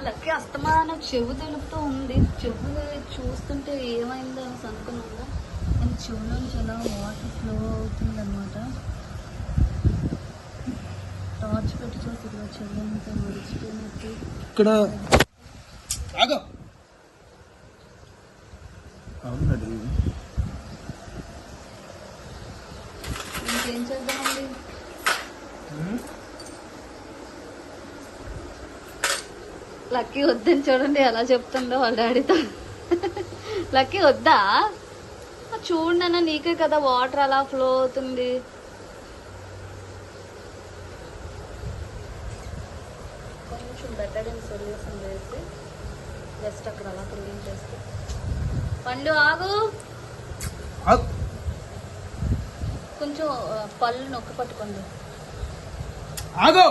Lucky అస్తమానం చెవు తెలుపుతూ ఉంది. చెవు చూస్తుంటే ఏమైందో అని అనుకున్నాగా, కానీ చెవులో నుంచి ఎలా వాటర్ ఫ్లో అవుతుంది అనమాట. టార్చ్ పెట్టి చూస్తుంది చెవు అంతా మరిచిపోయినట్టు. ఇక్కడ ఇంకేం చేద్దామండి? లక్కీ వద్దని చూడండి ఎలా చెప్తుందో వాళ్ళ డాడీతో. లక్కీ వద్దా? చూడన్నా, నీకే కదా వాటర్ అలా ఫ్లో అవుతుంది. కొంచెం బెటడిన్ సొల్యూషన్ వేసి జస్ట్ అక్కడ అలా క్లీన్ చేస్తే. పండు ఆగు, కొంచెం పళ్ళు నొక్కి పట్టుకోండి. ఆగో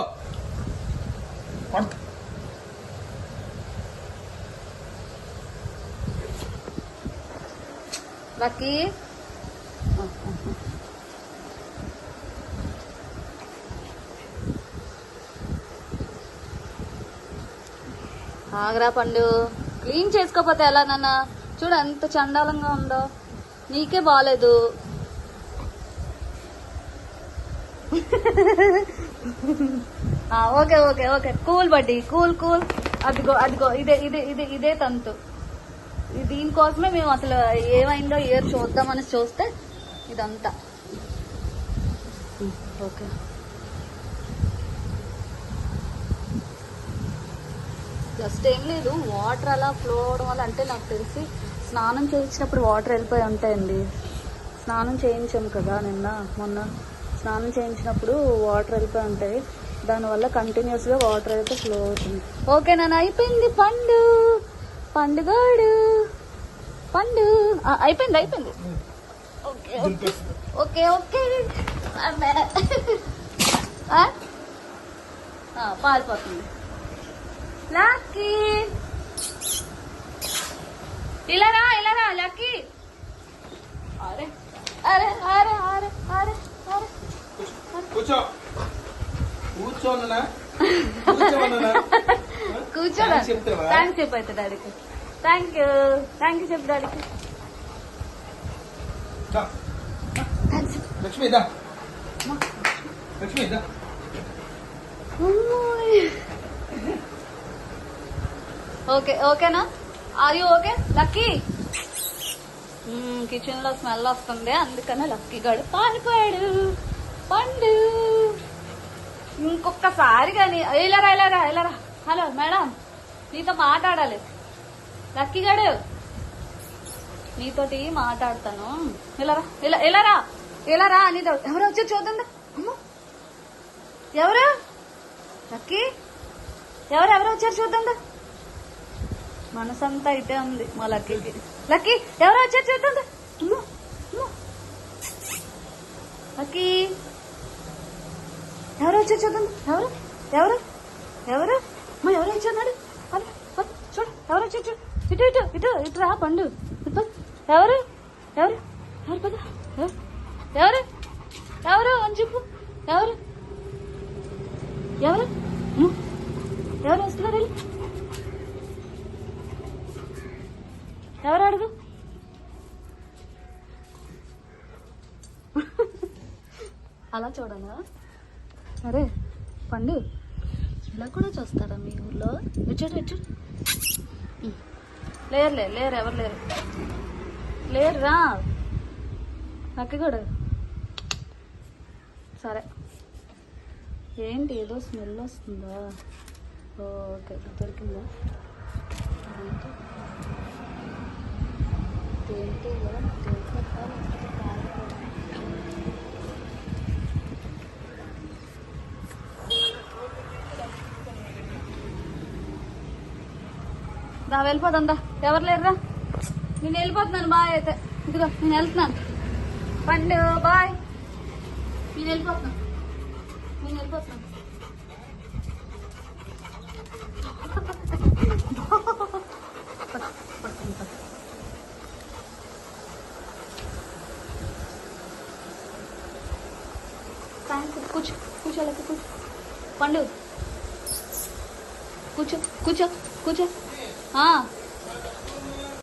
లక్కీ ఆగరా పండు, క్లీన్ చేసుకోపోతే ఎలా నాన్న? చూడు ఎంత చండాలంగా ఉందో, నీకే బాగాలేదు. ఓకే ఓకే ఓకే, కూల్ బడ్డీ, కూల్ కూల్. అదిగో అదిగో, ఇదే ఇదే ఇదే ఇదే తంతు. దీనికోసమే మేము అసలు ఏమైందో ఇయర్ చూద్దామని చూస్తే ఇదంతా. ఓకే, జస్ట్ ఏం లేదు, వాటర్ అలా ఫ్లో అవడం వల్ల. అంటే నాకు తెలిసి స్నానం చేయించినప్పుడు వాటర్ వెళ్ళిపోయి ఉంటాయండి. స్నానం చేయించాము కదా మొన్న స్నానం చేయించినప్పుడు వాటర్ వెళ్ళిపోయి ఉంటాయి. దానివల్ల కంటిన్యూస్గా వాటర్ అయితే ఫ్లో అవుతుంది. ఓకే నాన్న, అయిపోయింది. పండు పండుగాడు పండు అయిపోయింది అయిపోయింది. Okay okay okay. పారిపోతుంది. లక్కీ ఇలా రా లక్కీ. అరే అరే అరే అరే అరే అరే కూర్చో కూర్చోనా కూర్చోదా? థ్యాంక్స్ చెప్పు అయితే డాడీకి. థ్యాంక్ యూ చెప్పు డాడీకి. లక్ష్మి లక్ష్మి ఓకే ఓకేనా? Are you okay Lucky? Kitchen లో స్మెల్ వస్తుంది, అందుకనే లక్కీ గడు పారిపోయాడు. పండు ఇంకొకసారి కానీ ఇలారా. హలో మేడం, నీతో మాట్లాడాలి. లక్కీ గడు నీతోటి మాట్లాడతాను. ఇలారా నీతో. ఎవరు వచ్చారు చూద్దా? ఎవరు? లక్కీ ఎవరు వచ్చారు చూద్దా? మనసంతా అయితే ఉంది మా లక్కీకి. లక్కీ ఎవరు వచ్చారు చూద్దా? లక్కీ ఎవరు వచ్చారు చూద్దాం. ఎవరు ఎవరు వచ్చారు? చూడు ఎవరు వచ్చారు? చూడు ఇటు ఇటు ఇటు ఇటు రా పండు. ఎవరు పద. ఎవరు అని చెప్పు. ఎవరు వస్తున్నారు? ఎవరు అడుగు. అలా చూడనా? అరే పండు, ఇలా కూడా చూస్తారా మీ ఊర్లో? వచ్చాడు. లేరు ఎవరు లేరు రా. నక్కి కూడా సరే. ఏంటి ఏదో స్మెల్ వస్తుందా? ఓకే, దొరికిందా? దేంట్లో దా వెళ్ళిపోతుందా? ఎవరు లేరురా? నేను వెళ్ళిపోతున్నాను. బాయ్ అయితే. ఇదిగో నేను వెళ్తున్నాను. పండు బాయ్. నేను వెళ్ళిపోతున్నాను. కూర్చోలేక కూర్చో. పండు కూర్చో కూర్చో కూర్చో